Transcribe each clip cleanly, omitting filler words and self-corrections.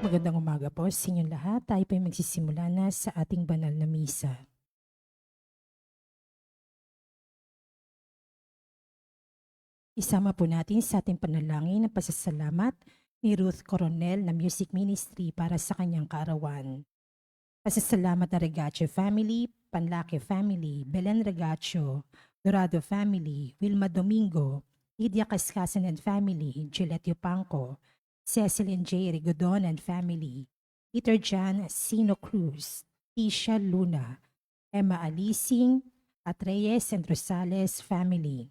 Magandang umaga po sa inyong lahat. Tayo po ay magsisimula na sa ating banal na misa. Isama po natin sa ating panalangin ang pasasalamat ni Ruth Coronel na Music Ministry para sa kanyang kaarawan. Pasasalamat na Regacio Family, Panlake Family, Belen Regacio, Dorado Family, Wilma Domingo, Lydia Cascasan and Family, Gillette Yupanco, Cecilin J. Rigodon and Family, Peter Jan Sino Cruz, Tisha Luna, Emma Alising, at Reyes and Rosales Family.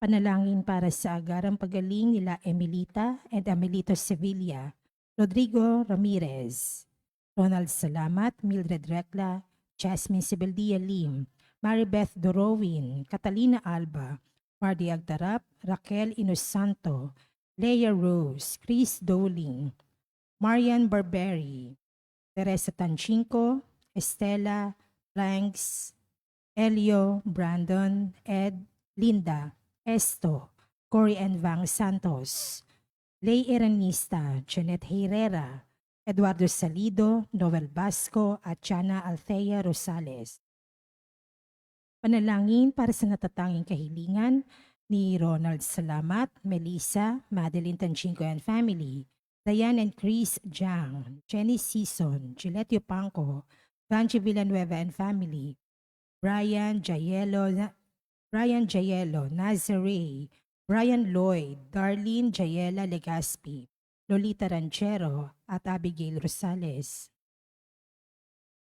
Panalangin para sa agarang pagaling nila Emilita and Amelito Sevilla, Rodrigo Ramirez, Ronald Salamat, Mildred Recla, Jasmine Sibeldia Lim, Maribeth Dorowin, Catalina Alba, Mardy Agtarap, Raquel Inosanto, Leia Rose, Chris Doling, Marian Barberi, Teresa Tanchinko, Estela, Ranks, Elio, Brandon, Ed, Linda, Esto, Cory and Vang Santos, Lay Eranista, Janet Herrera, Eduardo Salido, Noel Basco at Chana Althea Rosales. Panalangin para sa natatanging kahilingan ni Ronald Salamat, Melissa, Madeline Tanchinko and Family, Diane and Chris Jiang, Jenny Sison, Gillette Yupanco, Vanji Villanueva and Family, Brian Jayelo, Nazare, Brian Lloyd, Darlene Jayela Legaspi, Lolita Ranchero at Abigail Rosales.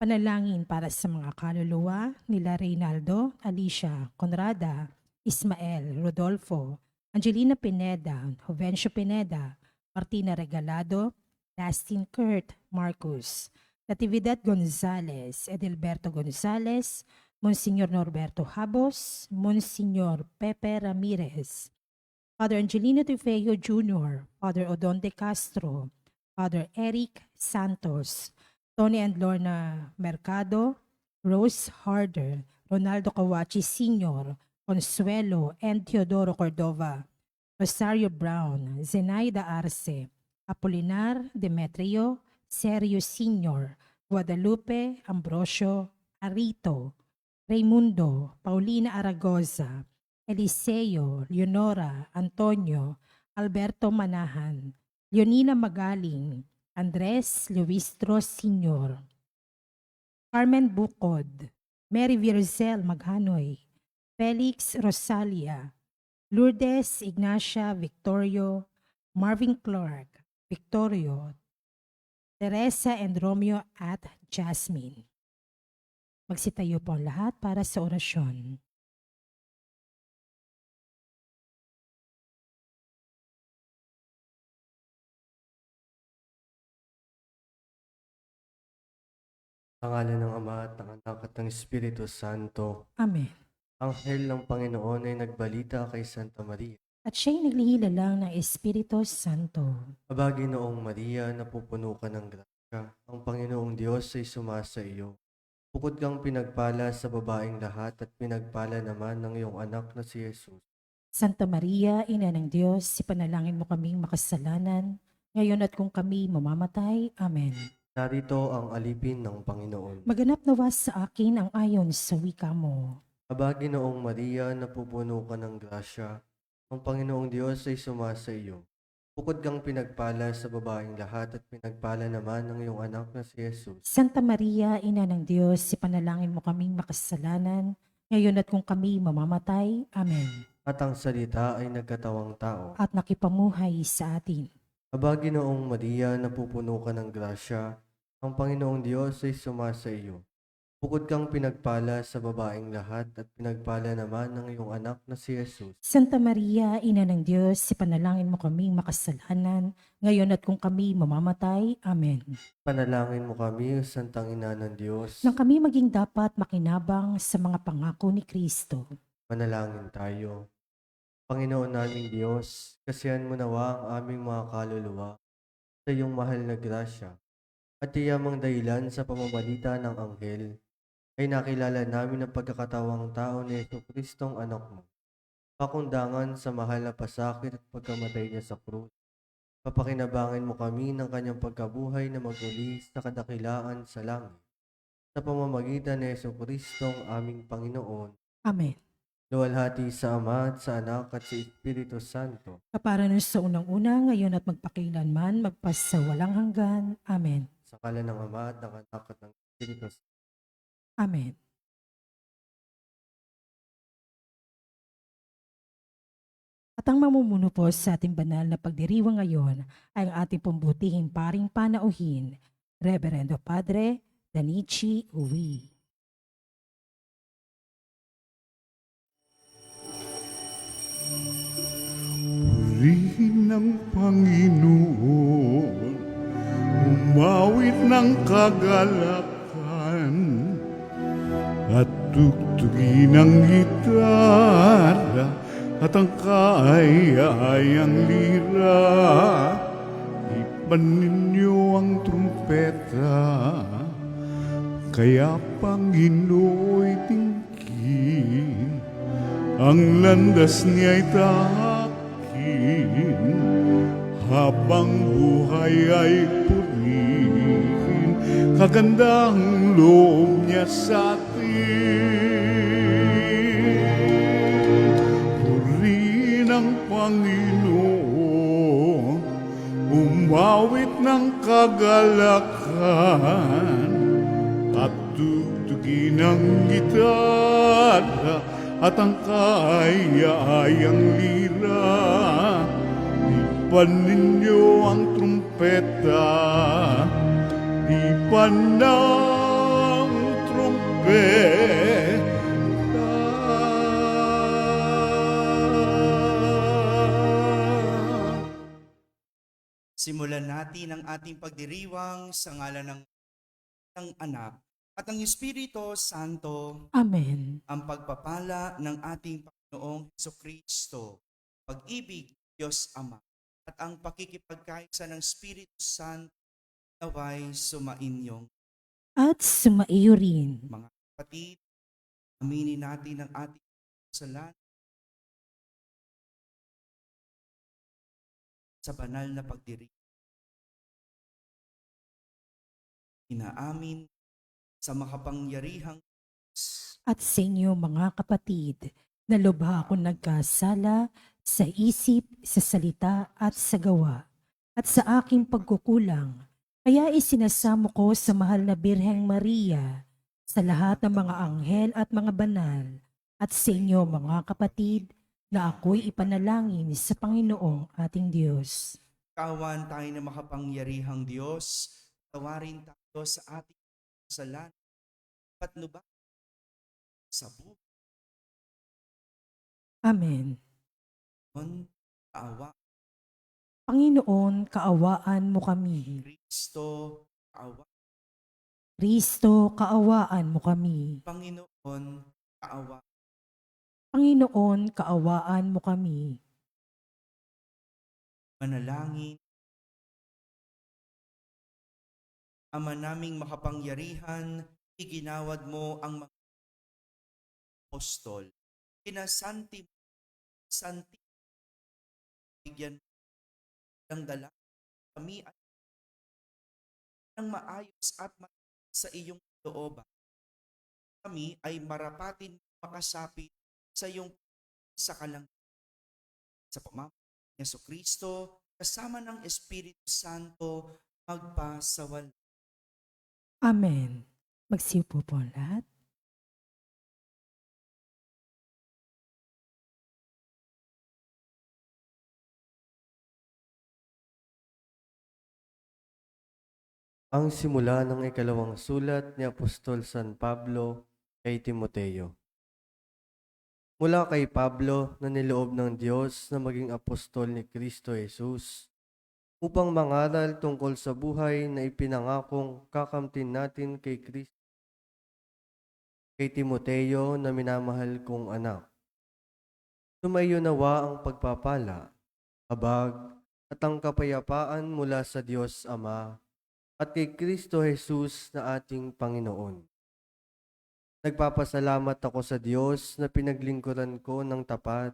Panalangin para sa mga kaluluwa nila Reynaldo, Alicia, Conrada, Ismael, Rodolfo, Angelina Pineda, Jovencio Pineda, Martina Regalado, Dustin Kurt, Marcus, Natividad Gonzales, Edelberto Gonzales, Monsignor Norberto Habos, Monsignor Pepe Ramirez, Father Angelino Tufeyo Jr., Father Odon de Castro, Father Eric Santos, Tony and Lorna Mercado, Rose Harder, Ronaldo Kawachi Sr., Consuelo and Teodoro Cordova, Rosario Brown, Zenaida Arce, Apolinar Demetrio, Sergio Sr., Guadalupe Ambrosio Arito, Raimundo, Paulina Aragoza, Eliseo, Leonora, Antonio, Alberto Manahan, Leonina Magaling, Andres Luistro Sr., Carmen Bukod, Mary Virzel Maghanoy, Felix Rosalia, Lourdes Ignacia Victorio, Marvin Clark, Victorio, Teresa and Romeo at Jasmine. Magsitayo po ang lahat para sa orasyon. Sa ngalan ng Ama at ng Anak at ng Espiritu Santo. Amen. Anghel ng Panginoon ay nagbalita kay Santa Maria. At siya'y naglihila lang ng Espiritu Santo. Abagi noong Maria, napupuno ka ng grasya. Ang Panginoong Diyos ay sumasa iyo. Bukod kang pinagpala sa babaeng lahat at pinagpala naman ng iyong anak na si Jesus. Santa Maria, Ina ng Diyos, ipanalangin mo kaming makasalanan, ngayon at kung kami mamamatay. Amen. Narito ang alipin ng Panginoon. Maganap nawa sa akin ang ayon sa wika mo. Abagi noong Maria, napupuno ka ng grasya. Ang Panginoong Diyos ay sumasa iyo. Bukod kang pinagpala sa babaeng lahat at pinagpala naman ng iyong anak na si Jesus. Santa Maria, Ina ng Diyos, ipanalangin mo kaming makasalanan, ngayon at kung kami mamamatay. Amen. At ang salita ay nagkatawang tao. At nakipamuhay sa atin. Abagi noong Maria, napupuno ka ng grasya, ang Panginoong Diyos ay sumasa iyo. Bukod kang pinagpala sa babaeng lahat at pinagpala naman ng iyong anak na si Jesus. Santa Maria, Ina ng Diyos, ipanalangin mo kaming makasalanan, ngayon at kung kami mamamatay. Amen. Panalangin mo kami, Santang Ina ng Diyos. Nang kami maging dapat makinabang sa mga pangako ni Kristo. Manalangin tayo. Panginoon naming Diyos, kasihan mo nawa ang aming mga kaluluwa sa iyong mahal na grasya at tiyamang dahilan sa pamamagitan ng anghel ay nakilala namin ang pagkakatawang tao ni Jesucristong anak mo. Pakundangan sa mahal na pasakit at pagkamatay niya sa krus Papakinabangin mo kami ng kanyang pagkabuhay na maguli sa kadakilaan sa langit. Sa pamamagitan ni Jesucristong aming Panginoon, Amen. luwalhati sa Ama at sa Anak at sa Espiritu Santo. Kapara nun sa unang-una, ngayon at magpakilanman, magpasawalang hanggan. Amen. Sa ngalan ng Ama at ng Anak at ng Espiritu Santo. Amen. At ang mamumuno po sa ating banal na pagdiriwang ngayon ay ang ating pambutihing paring panauhin, Reverendo Padre Danichi Uwi. Purihin ng Panginoon, umawit ng kagalakan, at tugtugin ang gitara at ang kaaya-ayang lira. Ipan ninyo ang trumpeta, kaya Panginooy tingin, ang landas niya'y tahakin, habang buhay ay purihin, kagandang loob niya sa atin. Purihin ang Panginoon, umawit ng kagalakan, at tugtugin ang gitara at ang kaaya-ayang lira. Ipan ninyo ang trumpeta, ipan ng trumpeta. Simulan natin ang ating pagdiriwang sa ngalan ng Anak at ng Espiritu Santo. Amen. Ang pagpapala ng ating Panginoong Jesucristo, pag-ibig Diyos Ama, at ang pakikipagkaisa ng Espiritu Santo naway sumainyong At sumaiyo rin. mga kapatid. Aminin natin ang ating kasalanan sa banal na pagdiriwang. Inaamin sa makapangyarihang Diyos. At sa inyo mga kapatid, na lubha akong nagkasala sa isip, sa salita at sa gawa, at sa aking pagkukulang. Kaya isinasamo ko sa mahal na Birheng Maria, sa lahat ng mga anghel at mga banal, at sa inyo mga kapatid, na ako'y ipanalangin sa Panginoong ating Diyos. Kawan tayo na makapangyarihang Diyos, tawarin tayo sa ating kasalanan, patnubay sa buhay. Amen. Kaawa, Panginoon, kaawaan mo kami. Kristo, kaawa, Kristo, kaawaan mo kami. Panginoon, kaawa, Panginoon, kaawaan mo kami. manalangin. Ama naming makapangyarihan, iginawad mo ang mga apostol. Kinasanti bigyan ng dala kami ay ng maayos at sa iyong looban. Kami ay marapatin makasapit sa iyong sa kalang sa pamamagitan ni Jesucristo kasama ng Espiritu Santo magpasawal. Amen. Magsiupo po ang lahat. Ang simula ng ikalawang sulat ni Apostol San Pablo kay Timoteo. Mula kay Pablo na niloob ng Diyos na maging apostol ni Kristo Jesus, upang mangaral tungkol sa buhay na ipinangakong kakamtin natin kay Kristo. Kay Timoteo na minamahal kong anak. Sumayo nawa ang pagpapala, habag at ang kapayapaan mula sa Diyos Ama at kay Kristo Jesus na ating Panginoon. Nagpapasalamat ako sa Diyos na pinaglingkuran ko ng tapat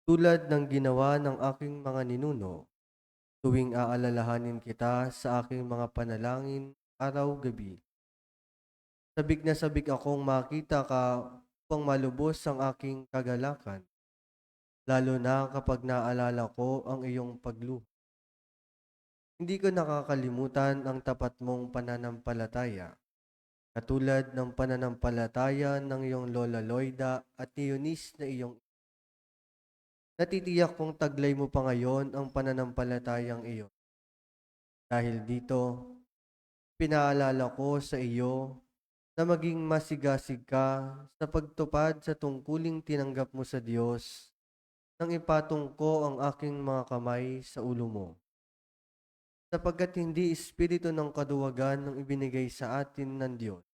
tulad ng ginawa ng aking mga ninuno tuwing aalalahanin kita sa aking mga panalangin araw-gabi. Sabik na akong makita ka upang malubos ang aking kagalakan, lalo na kapag naalala ko ang iyong pagluha. Hindi ko nakakalimutan ang tapat mong pananampalataya, katulad ng pananampalataya ng iyong Lola Loida at ni Eunice na iyong natitiyak kong taglay mo pa ngayon ang pananampalatayang iyon. Dahil dito, pinaalala ko sa iyo na maging masigasig ka sa pagtupad sa tungkuling tinanggap mo sa Diyos nang ipatong ko ang aking mga kamay sa ulo mo. Sapagkat hindi espiritu ng kaduwagan ang ibinigay sa atin ng Diyos,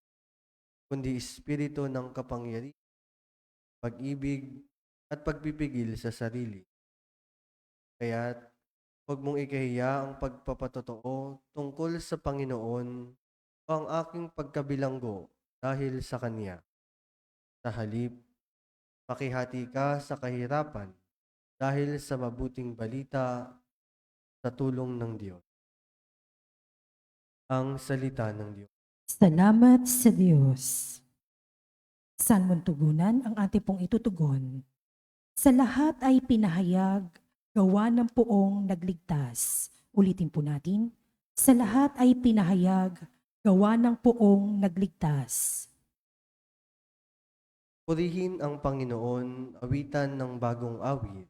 kundi espiritu ng kapangyarihan, pag-ibig, at pagpipigil sa sarili. Kaya't huwag mong ikahiya ang pagpapatotoo tungkol sa Panginoon o ang aking pagkabilanggo dahil sa Kanya. Sa halip, makihati ka sa kahirapan dahil sa mabuting balita sa tulong ng Diyos. Ang salita ng Diyos. Salamat sa Diyos. Saan mong tugunan ang ating pong itutugon? Sa lahat ay pinahayag, gawa ng poong nagligtas. Ulitin po natin. Sa lahat ay pinahayag, gawa ng poong nagligtas. Purihin ang Panginoon, awitan ng bagong awit.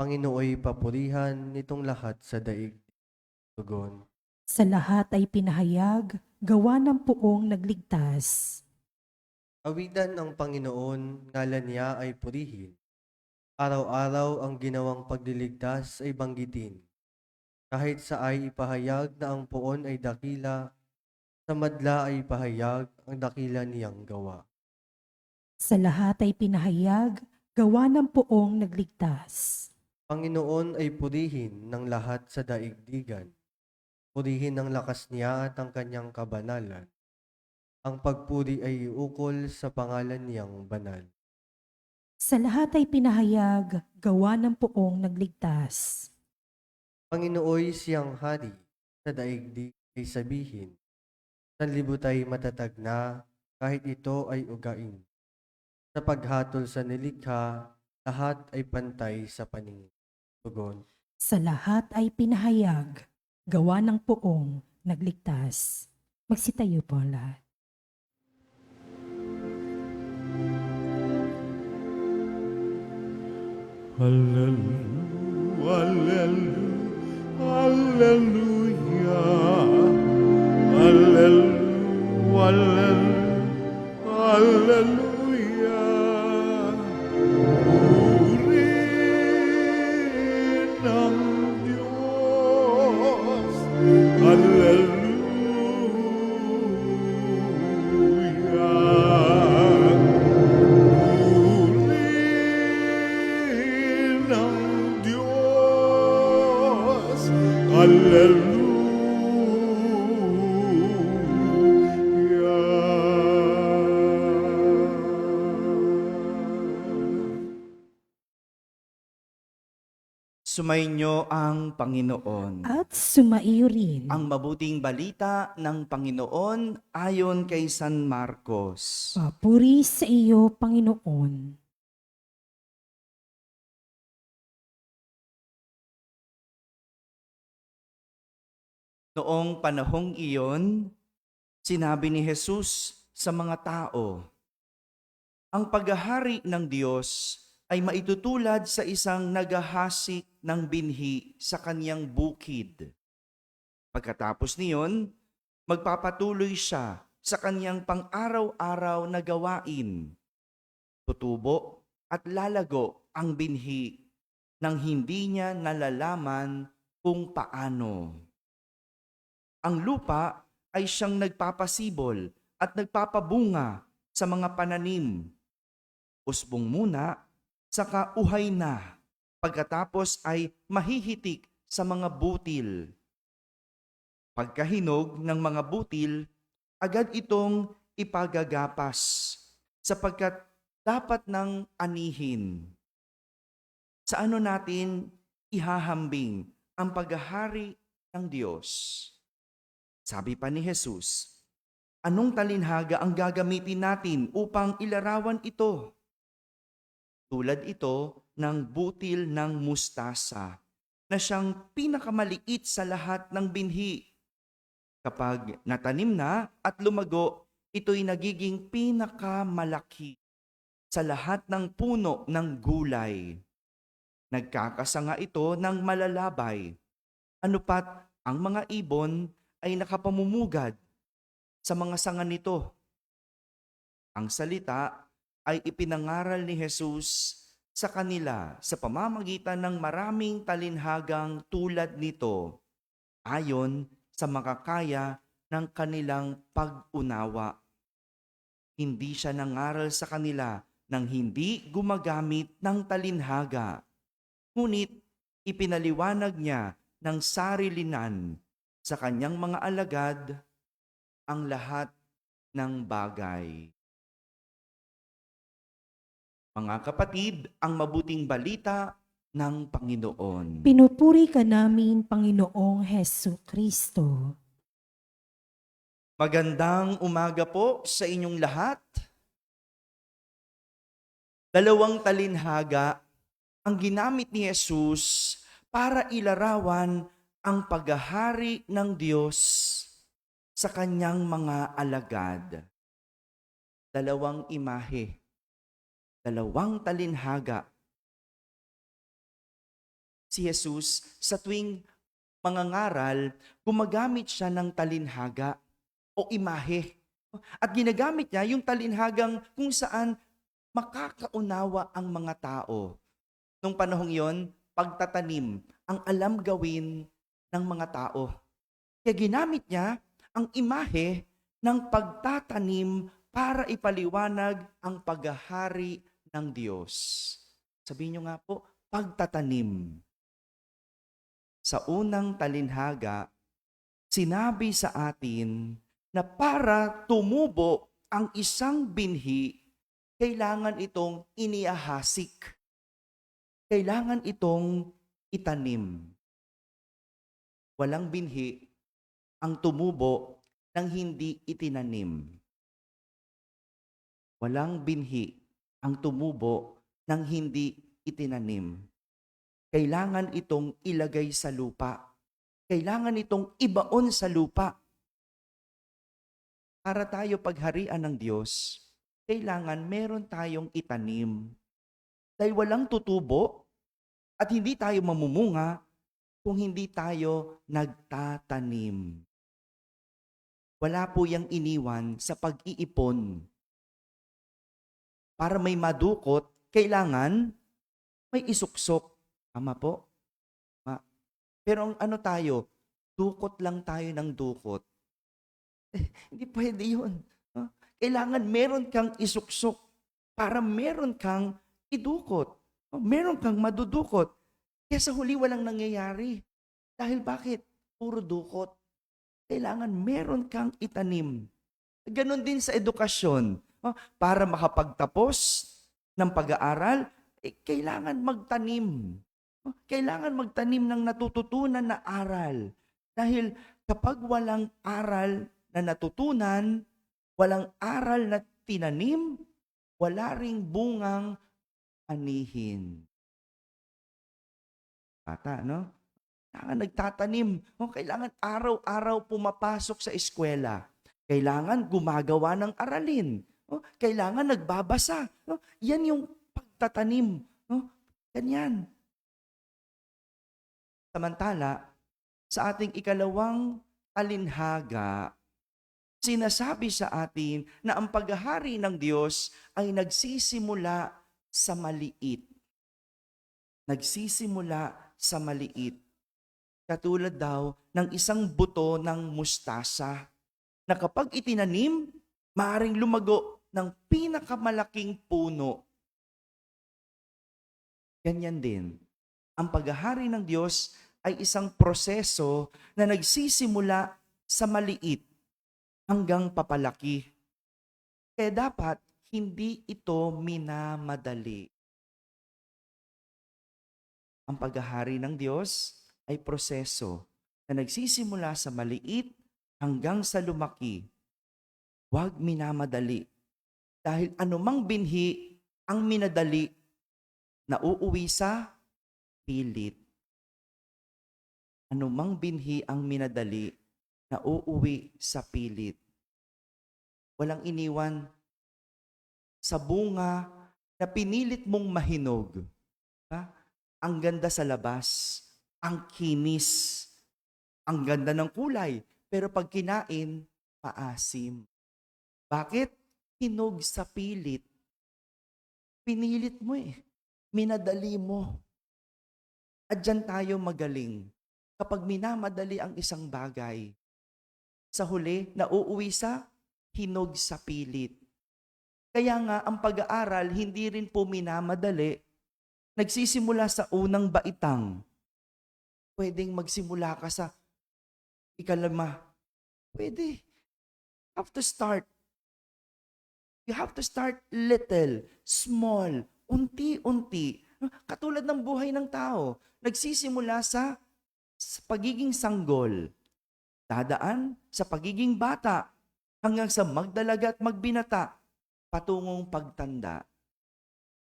Panginooy papurihan nitong lahat sa daig. Tugon. Sa lahat ay pinahayag, gawa ng poong nagligtas. Awitan ang Panginoon, ngalan niya ay purihin. Araw-araw ang ginawang pagliligtas ay banggitin. Kahit sa ay ipahayag na ang poon ay dakila, sa madla ay ipahayag ang dakila niyang gawa. Sa lahat ay pinahayag, gawa ng poong nagligtas. Panginoon ay purihin ng lahat sa daigdigan. Purihin ang lakas niya at ang kanyang kabanalan. Ang pagpuri ay iukol sa pangalan niyang banal. Sa lahat ay pinahayag, gawa ng poong nagligtas. Panginooy siyang hari, sa daigdig ay sabihin. Sanlibot ay matatag na, kahit ito ay ugain. Sa paghatol sa nilikha, lahat ay pantay sa paningin. Tugon. Sa lahat ay pinahayag, gawa ng poong nagligtas. Magsitayo po ang lahat. Hallelujah, hallelujah, hallelujah, hallelujah. Purihin ang Diyos, hallelujah. Purihin ang Diyos, hallelujah. Sumainyo ang Panginoon. At sumaiyo rin. Ang mabuting balita ng Panginoon ayon kay San Marcos. Papuri sa iyo, Panginoon. Noong panahong iyon, sinabi ni Jesus sa mga tao, ang paghahari ng Diyos ay maitutulad sa isang naghahasik ng binhi sa kanyang bukid. Pagkatapos niyon, magpapatuloy siya sa kanyang pang-araw-araw na gawain. Tutubo at lalago ang binhi nang hindi niya nalalaman kung paano. Ang lupa ay siyang nagpapasibol at nagpapabunga sa mga pananim. Usbong muna, saka uhay na, pagkatapos ay mahihitik sa mga butil. Pagkahinog ng mga butil, agad itong ipagagapas, sapagkat dapat ng anihin. Sa ano natin ihahambing ang paghahari ng Diyos. Sabi pa ni Jesus, anong talinhaga ang gagamitin natin upang ilarawan ito? Tulad ito ng butil ng mustasa na siyang pinakamaliit sa lahat ng binhi. Kapag natanim na at lumago, ito'y nagiging pinakamalaki sa lahat ng puno ng gulay. Nagkakasanga ito ng malalabay. Ano pat ang mga ibon ay nakapamumugad sa mga sanga nito. Ang salita ay ipinangaral ni Jesus sa kanila sa pamamagitan ng maraming talinhagang tulad nito, ayon sa makakaya ng kanilang pag-unawa. Hindi siya nangaral sa kanila nang hindi gumagamit ng talinhaga, ngunit ipinaliwanag niya ng sarilinan sa kanyang mga alagad ang lahat ng bagay. Mga kapatid, ang mabuting balita ng Panginoon. Pinupuri ka namin, Panginoong Hesu Kristo. Magandang umaga po sa inyong lahat. Dalawang talinhaga ang ginamit ni Jesus para ilarawan ang paghahari ng Diyos sa kanyang mga alagad. Dalawang imahe, dalawang talinhaga. Si Jesus, sa tuwing mangangaral, gumagamit siya ng talinhaga o imahe. At ginagamit niya yung talinhagang kung saan makakaunawa ang mga tao. Nung panahong yon, pagtatanim ang alam gawin ng mga tao. Kaya ginamit niya ang imahe ng pagtatanim para ipaliwanag ang paghahari ng Diyos. Sabihin niyo nga po, pagtatanim. Sa unang talinhaga, sinabi sa atin na para tumubo ang isang binhi, kailangan itong iniahasik. Kailangan itong itanim. Walang binhi ang tumubo nang hindi itinanim. Walang binhi ang tumubo nang hindi itinanim. Kailangan itong ilagay sa lupa. Kailangan itong ibaon sa lupa. Para tayo pagharian ng Diyos, kailangan meron tayong itanim. Dahil walang tutubo at hindi tayo mamumunga kung hindi tayo nagtatanim. Wala po yang iniwan sa pag-iipon. Para may madukot, kailangan may isuksok. Tama po? Pero ang ano tayo, dukot lang tayo ng dukot. Hindi pwede yun. Kailangan meron kang isuksok para meron kang idukot. Meron kang madudukot. Kaya sa huli walang nangyayari. Dahil bakit? Puro dukot. Kailangan meron kang itanim. Ganon din sa edukasyon. Para makapagtapos ng pag-aaral, kailangan magtanim. Kailangan magtanim ng natututunan na aral. Dahil kapag walang aral na natutunan, walang aral na tinanim, wala ring bungang anihin. Bata, no? Kailangan nagtatanim. Kailangan araw-araw pumapasok sa eskwela. Kailangan gumagawa ng aralin. Kailangan nagbabasa. Yan yung pagtatanim. Ganyan. Samantala, sa ating ikalawang talinhaga, sinasabi sa atin na ang paghahari ng Diyos ay nagsisimula sa maliit. Nagsisimula sa maliit. Katulad daw ng isang buto ng mustasa na kapag itinanim, maaaring lumago ng pinakamalaking puno. Ganyan din. Ang paghahari ng Diyos ay isang proseso na nagsisimula sa maliit hanggang papalaki. Kaya dapat hindi ito minamadali. Ang paghahari ng Diyos ay proseso na nagsisimula sa maliit hanggang sa lumaki. Huwag minamadali. Dahil anumang binhi ang minadali, nauuwi sa pilit. Anumang binhi ang minadali, nauuwi sa pilit. Walang iniwan sa bunga na pinilit mong mahinog. Ha? Ang ganda sa labas, ang kinis, ang ganda ng kulay, pero pag kinain, maasim. Bakit? Hinog sa pilit. Pinilit mo eh. Minadali mo. At dyan tayo magaling. Kapag minamadali ang isang bagay, sa huli, nauuwi sa hinog sa pilit. Kaya nga, ang pag-aaral, hindi rin po minamadali. Nagsisimula sa unang baitang. Pwedeng magsimula ka sa ikalima. Pwede. You have to start. You have to start little, small, unti-unti. Katulad ng buhay ng tao. Nagsisimula sa pagiging sanggol. Dadaan sa pagiging bata hanggang sa magdalaga at magbinata patungong pagtanda.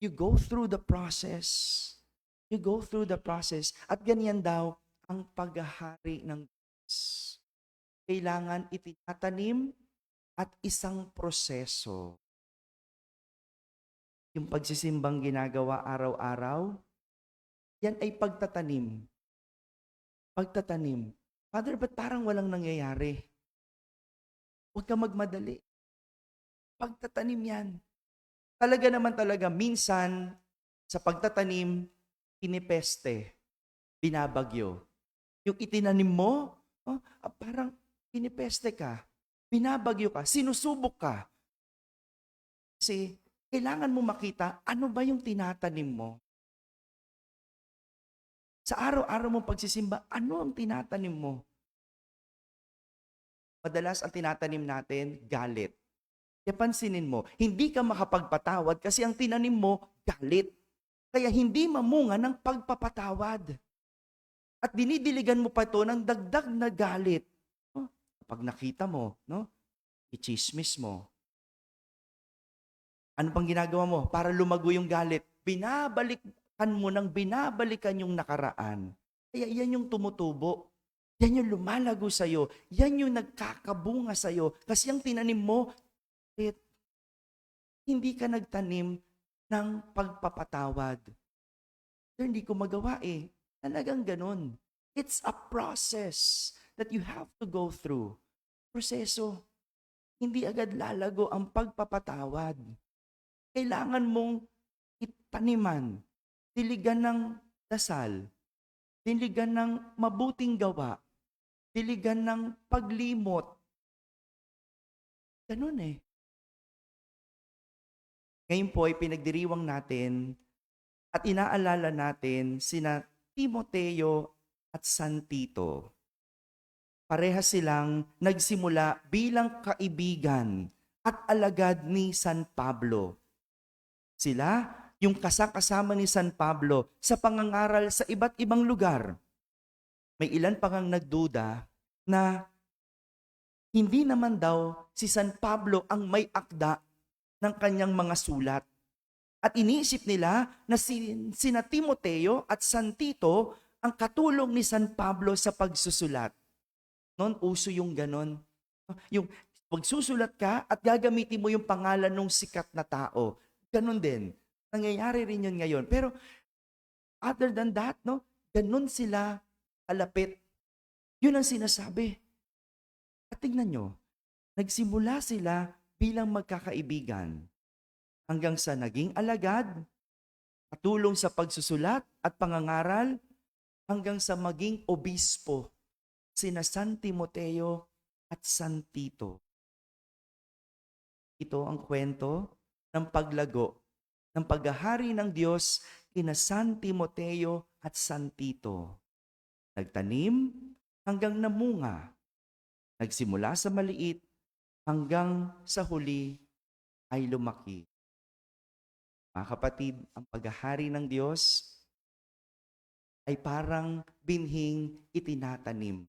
You go through the process. You go through the process. At ganyan daw ang paghahari ng Diyos. Kailangan itinatanim at isang proseso. Yung pagsisimbang ginagawa araw-araw, yan ay pagtatanim. Pagtatanim. Father, ba't parang walang nangyayari? Huwag ka magmadali. Pagtatanim yan. Talaga naman talaga, minsan, sa pagtatanim, pinipeste, binabagyo. Yung itinanim mo, parang pinipeste ka, binabagyo ka, sinusubok ka. Kasi, kailangan mo makita, ano ba yung tinatanim mo? Sa araw-araw mong pagsisimba, ano ang tinatanim mo? Madalas ang tinatanim natin, galit. Kaya pansinin mo, hindi ka makapagpatawad kasi ang tinanim mo, galit. Kaya hindi mamunga ng pagpapatawad. At dinidiligan mo pa ito ng dagdag na galit. Pag nakita mo, i-chismis mo. Ano pang ginagawa mo para lumago yung galit? Binabalikan mo ng binabalikan yung nakaraan. Kaya yan yung tumutubo. Yan yung lumalago sa'yo. Yan yung nagkakabunga sa'yo. Kasi yung tinanim mo, hindi ka nagtanim ng pagpapatawad. Hindi ko magawa eh. Talagang ganun. It's a process that you have to go through. Proseso. Hindi agad lalago ang pagpapatawad. Kailangan mong itaniman, diligan ng dasal, diligan ng mabuting gawa, diligan ng paglimot. Ganun eh. Ngayon po ay pinagdiriwang natin at inaalala natin sina Timoteo at San Tito. Parehas silang nagsimula bilang kaibigan at alagad ni San Pablo. Sila yung kasama ni San Pablo sa pangangaral sa iba't ibang lugar. May ilan pa ngang nagduda na hindi naman daw si San Pablo ang may akda ng kanyang mga sulat. At iniisip nila na sina Timoteo at San Tito ang katulong ni San Pablo sa pagsusulat. Noon, uso yung ganon. Yung magsusulat ka at gagamitin mo yung pangalan ng sikat na tao. Ganon din. Nangyayari rin yun ngayon. Pero other than that, ganon sila kalapit. Yun ang sinasabi. At tingnan nyo, nagsimula sila bilang magkakaibigan hanggang sa naging alagad, katulong sa pagsusulat at pangangaral, hanggang sa maging obispo, sina San Timoteo at San Tito. Ito ang kwento ng paglago ng paghahari ng Diyos kina San Timoteo at San Tito. Nagtanim hanggang namunga. Nagsimula sa maliit hanggang sa huli ay lumaki. Mga kapatid, ang paghahari ng Diyos ay parang binhing itinatanim.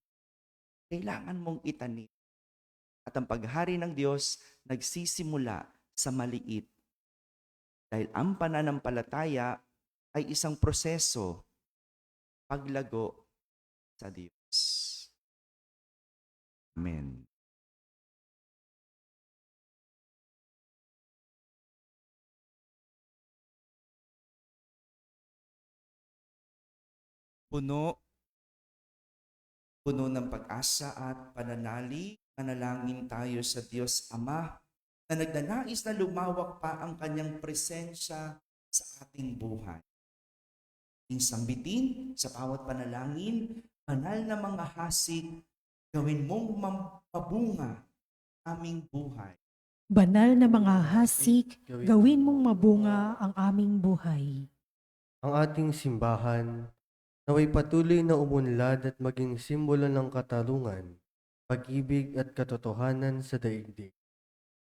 Kailangan mong itanim. At ang paghari ng Diyos nagsisimula sa maliit. Dahil ang pananampalataya ay isang proseso, paglago sa Diyos. Amen. Puno ng pag-asa at pananali, manalangin tayo sa Diyos Ama na nagnanais na lumawak pa ang kanyang presensya sa ating buhay. Ating sambitin sa bawat panalangin, banal na mga hasik, gawin mong mabunga aming buhay. Banal na mga hasik, gawin mong mabunga ang aming buhay. Ang ating simbahan, naway patuloy na umunlad at maging simbolo ng katarungan, pag-ibig at katotohanan sa daigdig.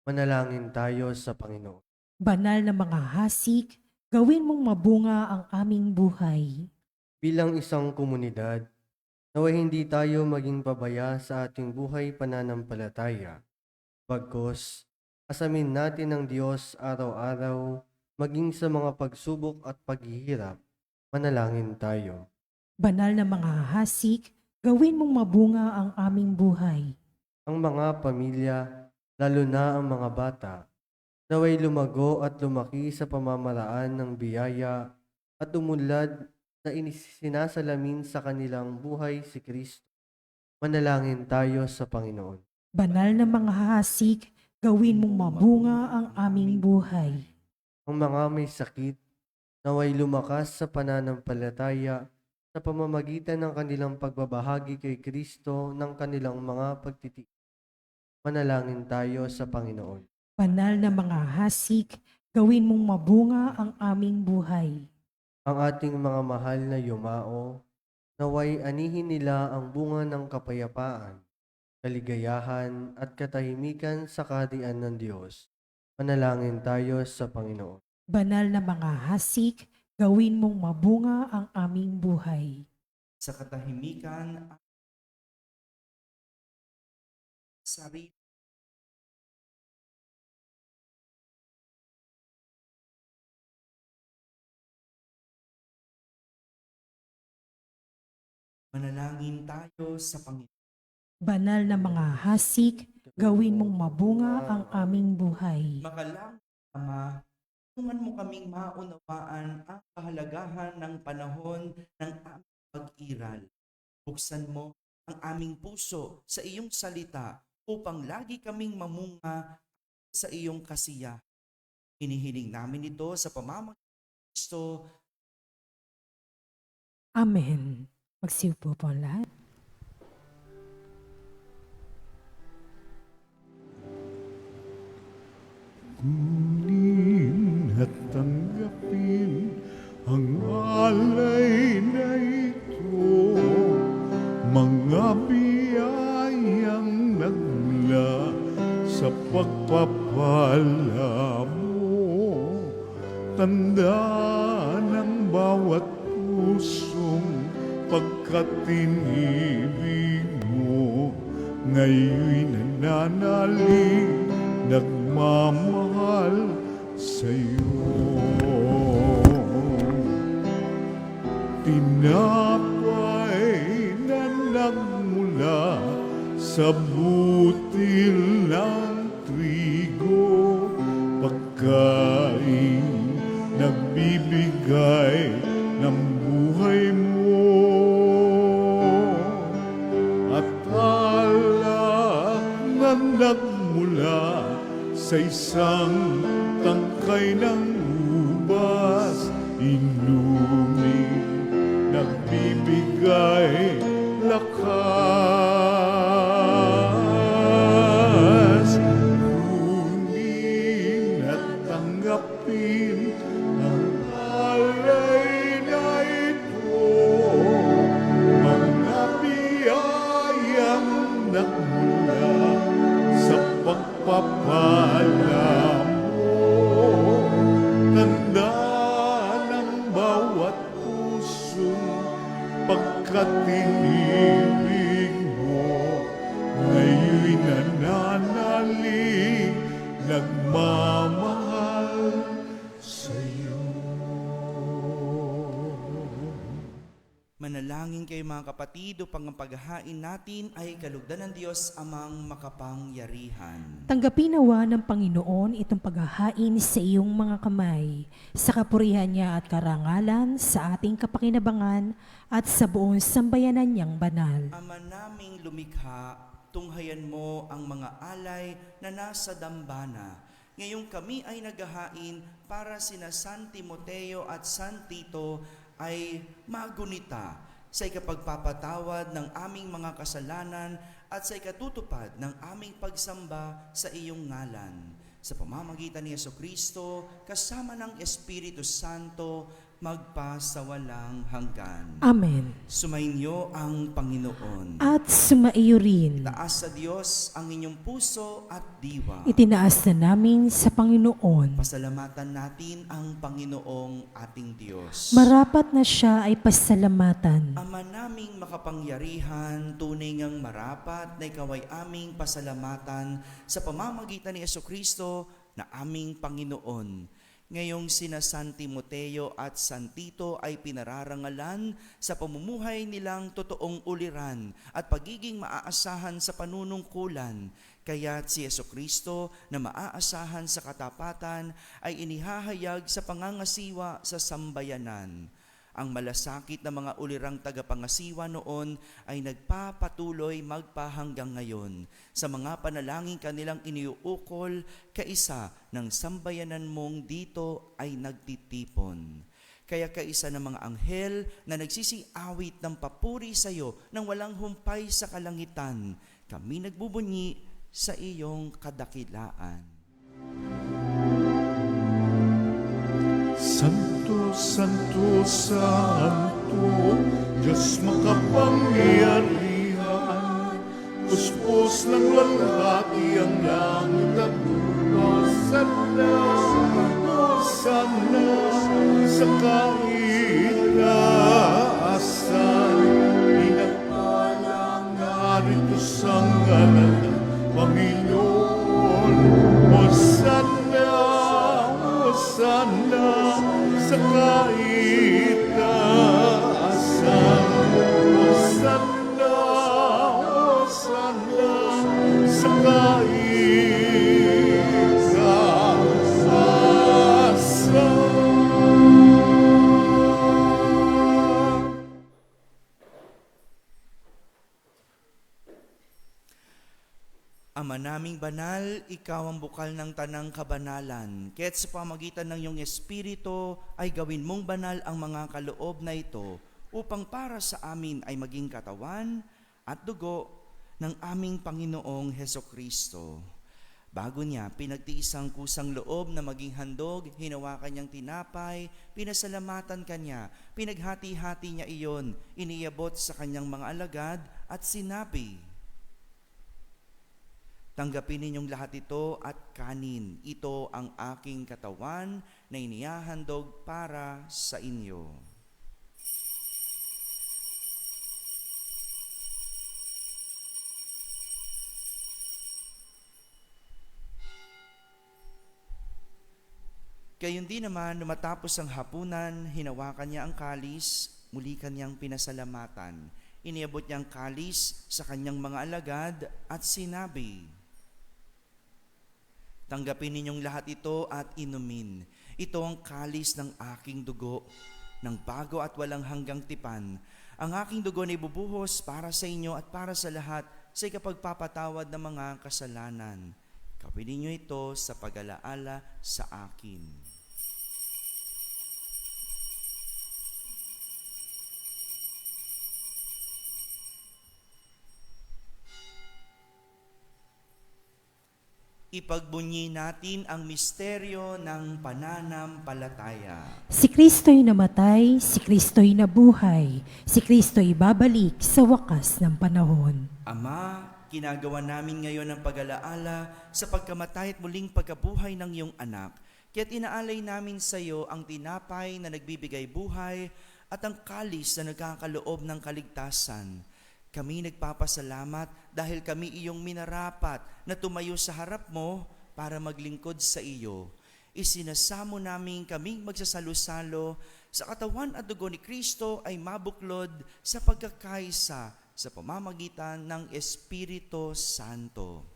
Manalangin tayo sa Panginoon. Banal na mga hasik, gawin mong mabunga ang aming buhay. Bilang isang komunidad, naway hindi tayo maging pabaya sa ating buhay pananampalataya. Bagkus, asamin natin ang Diyos araw-araw, maging sa mga pagsubok at paghihirap. Manalangin tayo. Banal na mga hasik, gawin mong mabunga ang aming buhay. Ang mga pamilya, lalo na ang mga bata, naway lumago at lumaki sa pamamaraan ng biyaya at umunlad na sinasalamin sa kanilang buhay si Kristo. Manalangin tayo sa Panginoon. Banal na mga hasik, gawin mong mabunga ang aming buhay. Ang mga may sakit, naway lumakas sa pananampalataya sa pamamagitan ng kanilang pagbabahagi kay Kristo ng kanilang mga pagtitiis. Manalangin tayo sa Panginoon. Banal na mga hasik, gawin mong mabunga ang aming buhay. Ang ating mga mahal na yumao, naway anihin nila ang bunga ng kapayapaan, kaligayahan at katahimikan sa kaharian ng Diyos. Manalangin tayo sa Panginoon. Banal na mga hasik, gawin mong mabunga ang aming buhay. Sa katahimikan at sarili. Manalangin tayo sa Panginoon. Banal na mga hasik, gawin mong mabunga ang aming buhay. Makalang Ama, tulungan mo kaming maunawaan ang kahalagahan ng panahon ng aming pag-iral. Buksan mo ang aming puso sa iyong salita upang lagi kaming mamunga sa iyong kasiyahan. Hinihiling namin ito sa pamamagitan ng Kristo. Amen. Magsiupo po ang lahat. Kunin at tanggapin ang alay na ito, mga biyayang nagmula sa pagpapala mo. Tanda ng bawat pusong pagkatinibig mo, ngayon'y nananalig, nagmamahal sa'yo. Tinapay na nagmula sa butil ng trigo, pagkain nagbibigay ng buhay mo. At alak na nagmula sa isang tangkay ng ubas, inuming nagbibigay lakas. Kunin at tanggapin ang alay na ito, mga biyayang nagmula sa pagpapala mo. Tanda ng bawat pusong katinibig mo, ngayon'y nananalig, nagmamahal sa'yo. Manalangin kayo mga kapatid upang ang paghahain natin ay kalugdan ng Diyos amang makapangyarihan. Tanggapin nawa ng Panginoon itong paghahain sa iyong mga kamay, sa kapurihan niya at karangalan, sa ating kapakinabangan at sa buong sambayanan niyang banal. Ama naming lumikha, tunghayan mo ang mga alay na nasa dambana. Ngayong kami ay naghahain para sina San Timoteo at San Tito ay magunita sa ikapagpapatawad ng aming mga kasalanan at sa ikatutupad ng aming pagsamba sa iyong ngalan. Sa pamamagitan ni Jesucristo, kasama ng Espiritu Santo, magpasawalang hanggan. Amen. Sumainyo ang Panginoon. At sumaiyo rin. Taas sa Diyos ang inyong puso at diwa. Itinaas na namin sa Panginoon. Pasalamatan natin ang Panginoong ating Diyos. Marapat na siya ay pasalamatan. Ama naming makapangyarihan, tunay ngang marapat na ikaw ay aming pasalamatan sa pamamagitan ni Jesucristo na aming Panginoon. Ngayong sina San Timoteo at San Tito ay pinararangalan sa pamumuhay nilang totoong uliran at pagiging maaasahan sa panunungkulan. Kaya't si Jesucristo na maaasahan sa katapatan ay inihahayag sa pangangasiwa sa sambayanan. Ang malasakit na mga ulirang tagapangasiwa noon ay nagpapatuloy magpahanggang ngayon sa mga panalangin kanilang iniuukol kaisa ng sambayanan mong dito ay nagtitipon. Kaya kaisa ng mga anghel na nagsisiawit ng papuri sa iyo nang walang humpay sa kalangitan, kami nagbubunyi sa iyong kadakilaan. Santo, Santo, Santo, Diyos makapangyarihan, puspos ng walhati ang langit at lupa. Sana sa kaitaasan, pinagpalang narito sa ngalan ng Panginoon. Sana sa kaitaasan, sana sa kaitaasan. Ama naming banal, ikaw ang bukal ng tanang kabanalan. Kaya't sa pamagitan ng iyong Espiritu ay gawin mong banal ang mga kaloob na ito upang para sa amin ay maging katawan at dugo ng aming Panginoong Hesukristo. Bago niya, pinagtiis ang kusang loob na maging handog, hinawakan niyang tinapay, pinasalamatan kanya, pinaghati-hati niya iyon, iniabot sa kanyang mga alagad at sinabi, "Tanggapin ninyong lahat ito at kanin. Ito ang aking katawan na inihahandog para sa inyo." Gayon din naman, matapos ang hapunan, hinawakan niya ang kalis, muli kanyang pinasalamatan. Iniabot niya ang kalis sa kanyang mga alagad at sinabi, "Tanggapin ninyong lahat ito at inumin. Ito ang kalis ng aking dugo, ng bago at walang hanggang tipan. Ang aking dugo na ibubuhos para sa inyo at para sa lahat sa ikapagpapatawad ng mga kasalanan. Gawin ninyo ito sa pag-alaala sa akin." Ipagbunyi natin ang misteryo ng pananampalataya. Si Kristo'y namatay, si Kristo'y nabuhay, si Kristo'y babalik sa wakas ng panahon. Ama, ginagawa namin ngayon ang pag-alaala sa pagkamatay at muling pagkabuhay ng iyong anak. Kaya't inaalay namin sa iyo ang tinapay na nagbibigay buhay at ang kalis na nagkakaloob ng kaligtasan. Kami nagpapasalamat dahil kami iyong minarapat na tumayo sa harap mo para maglingkod sa iyo. Isinasamo namin kaming magsasalo-salo sa katawan at dugo ni Kristo ay mabuklod sa pagkakaisa sa pamamagitan ng Espiritu Santo.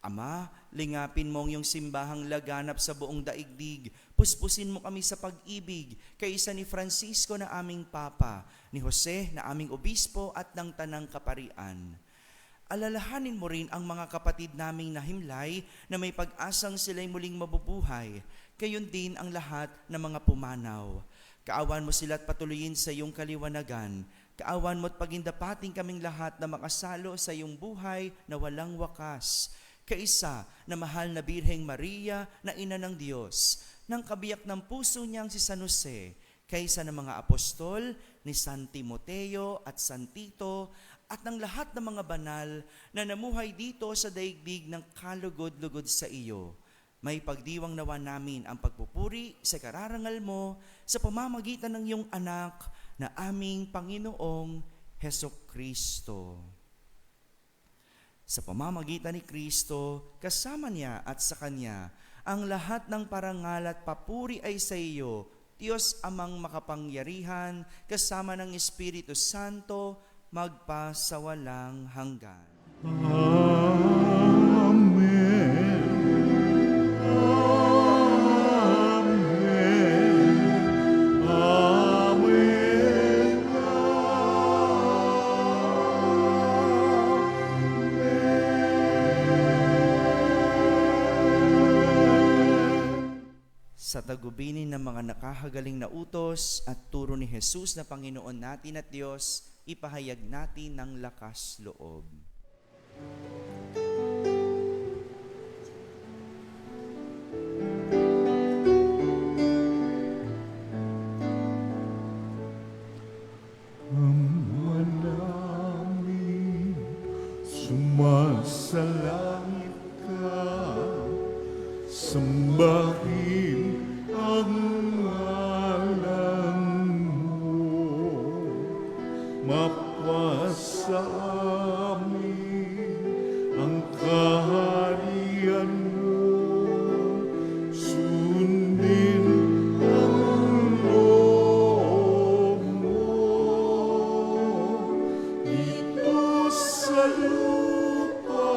Ama, lingapin mo ang iyong simbahang laganap sa buong daigdig. Puspusin mo kami sa pag-ibig, kaisa ni Francisco na aming Papa, ni Jose na aming Obispo at ng Tanang Kaparian. Alalahanin mo rin ang mga kapatid naming nahimlay na may pag-asang sila'y muling mabubuhay. Gayon din ang lahat ng mga pumanaw. Kaawan mo sila at patuloyin sa iyong kaliwanagan. Kaawan mo at pagindapating kaming lahat na makasalo sa iyong buhay na walang wakas. Kaisa na mahal na Birheng Maria na ina ng Diyos, ng kabiyak ng puso niyang si San Jose, kaisa ng mga apostol, ni San Timoteo at San Tito, at ng lahat ng mga banal na namuhay dito sa daigdig ng kalugod-lugod sa iyo. May pagdiwang nawa namin ang pagpupuri sa kararangal mo sa pamamagitan ng iyong anak na aming Panginoong Hesukristo. Sa pamamagitan ni Kristo, kasama niya at sa Kanya, ang lahat ng parangal at papuri ay sa iyo, Diyos Amang makapangyarihan, kasama ng Espiritu Santo, magpasawalang hanggan. Amen. Amen. Amen. Sa tagubinin ng mga nakahagaling na utos at turo ni Jesus na Panginoon natin at Diyos, ipahayag natin ng lakas loob. Ama namin, sumasalangit ka, sambahin ang ngalan mo, mapasa amin ang kaharian mo, sundin ang loob mo, dito sa lupa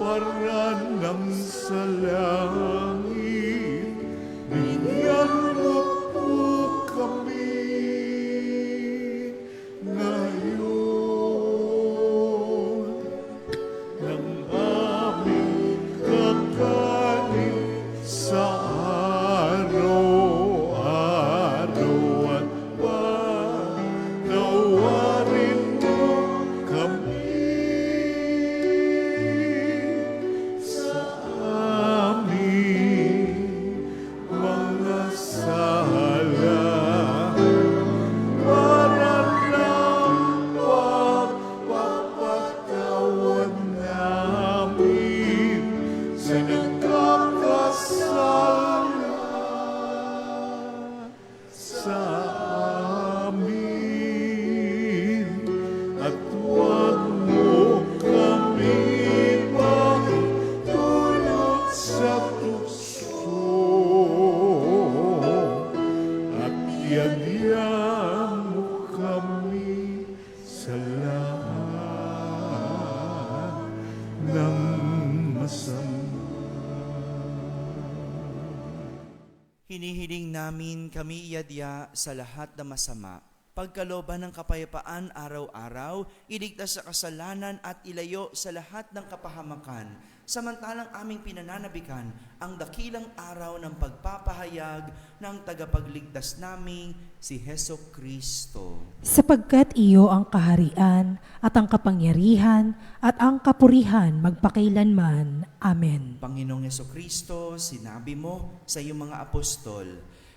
parang sa langit. Bigyan mo po kami ngayon ng aming kakanin sa araw-araw at patawarin mo kami sa aming mga sala. Para lang pagpapatawad namin sa nagkakasala sa amin. At huwag mo kami magtulot sa tukso at yagyan mo kami sa lahat ng masama. Hinihiling namin kami iadya sa lahat ng masama, pagkalooban ng kapayapaan araw-araw, iligtas sa kasalanan at ilayo sa lahat ng kapahamakan, samantalang aming pinananabikan ang dakilang araw ng pagpapahayag ng tagapagligtas naming si Hesukristo. Sapagkat iyo ang kaharian at ang kapangyarihan at ang kapurihan magpakailanman. Amen. Panginoong Hesukristo, sinabi mo sa iyong mga apostol,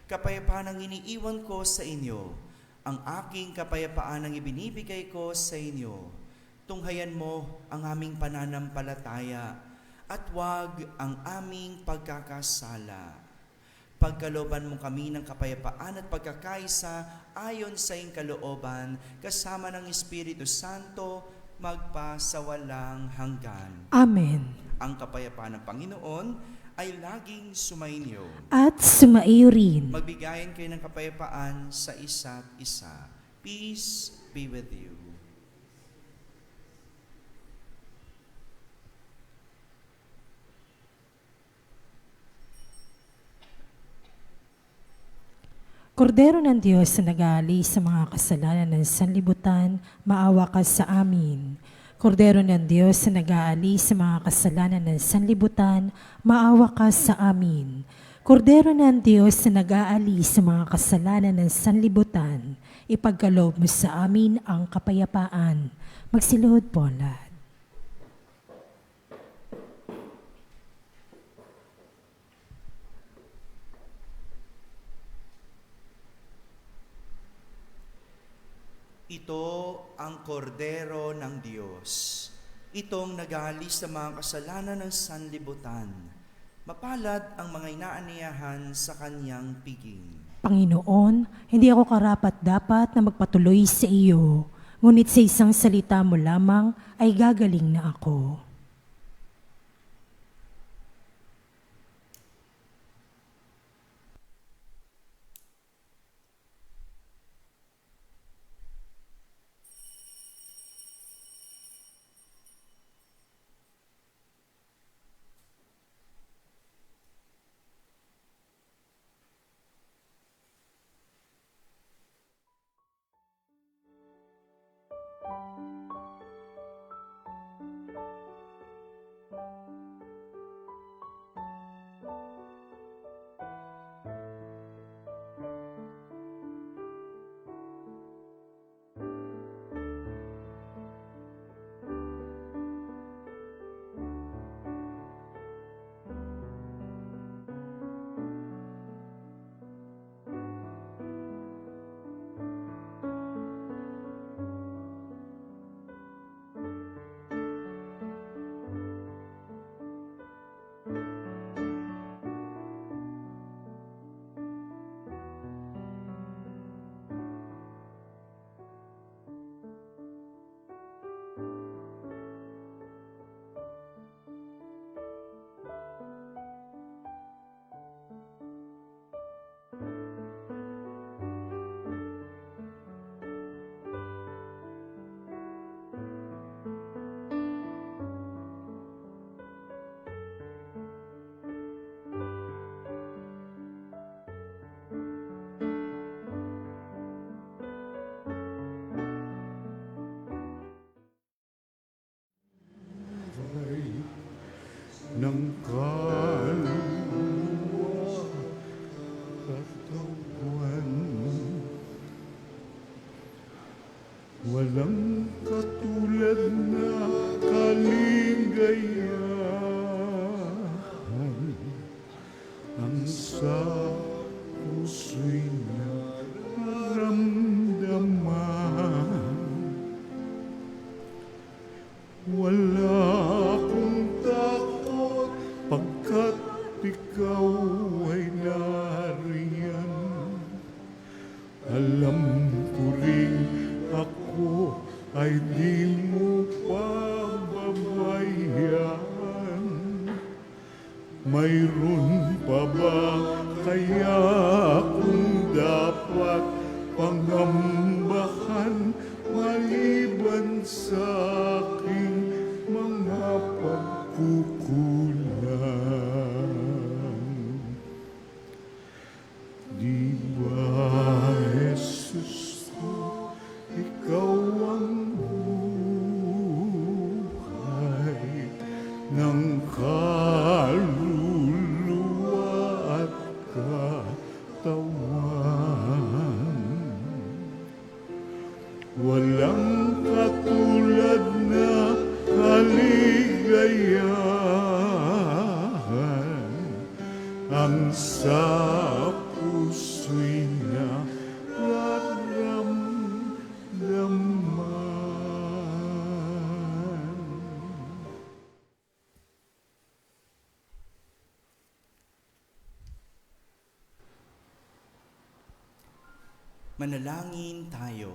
kapayapaan ang iniiwan ko sa inyo, ang aking kapayapaan ang ibinibigay ko sa inyo. Tunghayan mo ang aming pananampalataya at wag ang aming pagkakasala. Pagkalooban mo kami ng kapayapaan at pagkakaisa ayon sa iyong kalooban, kasama ng Espiritu Santo, magpasawalang hanggan. Amen. Ang kapayapaan ng Panginoon ay laging sumainyo. At sumaiyo rin. Magbigayan kayo ng kapayapaan sa isa't isa. Peace be with you. Kordero ng Diyos na nag-aalis sa mga kasalanan ng sanlibutan, maawa ka sa amin. Kordero ng Diyos na nag-aalis sa mga kasalanan ng sanlibutan, maawa ka sa amin. Kordero ng Diyos na nag-aalis sa mga kasalanan ng sanlibutan, ipagkaloob mo sa amin ang kapayapaan. Magsiluhod po lahat. Ito ang kordero ng Diyos. Itong nag-aalis sa mga kasalanan ng sanlibutan. Mapalad ang mga inaaniyahan sa kanyang piging. Panginoon, hindi ako karapat-dapat na magpatuloy sa iyo, ngunit sa isang salita mo lamang ay gagaling na ako. ng kaluluwa katawan. Walang katulad na kaligayahan ang sa puso'y naramdaman. Wala akong takot pagkat ikaw ay nariyan. Alam ko rin ako ay di mo pababayaan. Mayroon pa ba kaya akong dapat pangambahan maliban sa aking mga pagkukulang? Di ba, Jesus ko, ikaw ang buhay ng kaluluwa at katawan. Walang katulad na kaligayahan ang sa puso'y nararamdaman. Manalangin tayo.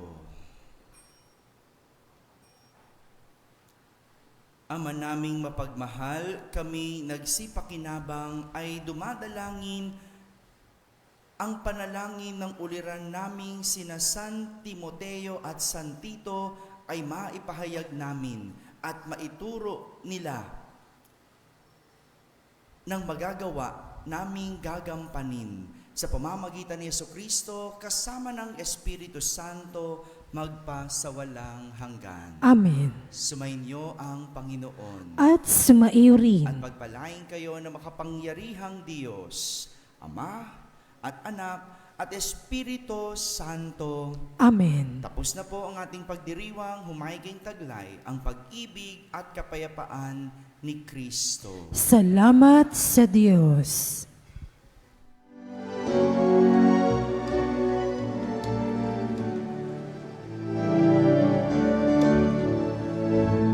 Ama naming mapagmahal, kami nagsipakinabang ay dumadalangin ang panalangin ng uliran naming sina San Timoteo at San Tito ay maipahayag namin at maituro nila ng magagawa naming gagampanin sa pamamagitan ni Jesucristo kasama ng Espiritu Santo magpasawalang hanggan. Amen. Sumainyo ang Panginoon. At sumaiyo rin At pagpalain kayo na makapangyarihang Diyos, Ama at Anak at Espiritu Santo. Amen. Tapos na po ang ating pagdiriwang, humayging taglay ang pag-ibig at kapayapaan ni Kristo. Salamat sa Diyos.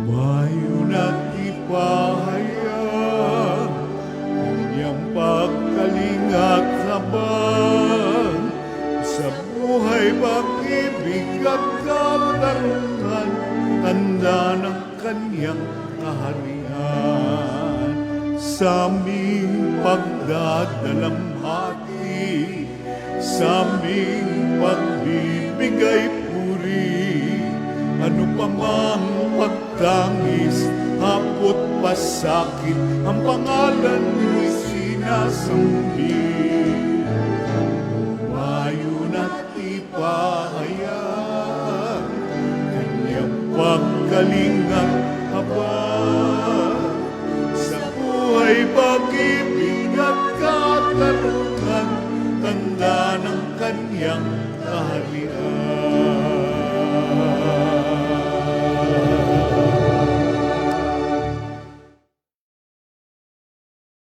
Mayon at ipahayag kanyang pagkalingat habang sa buhay pag-ibig at katarungan, tanda ng kanyang kaharian. Sa aming pagdadalamhati, sa aming pagbibigay puri, ano pa mang pagtangis, hapot pasakit, ang pangalan mo'y sinasambit. Humayon at ipahayag kanyang pagkalingat habang sa buhay pag-ibig at katarungan, tanda ng kanyang kaharian.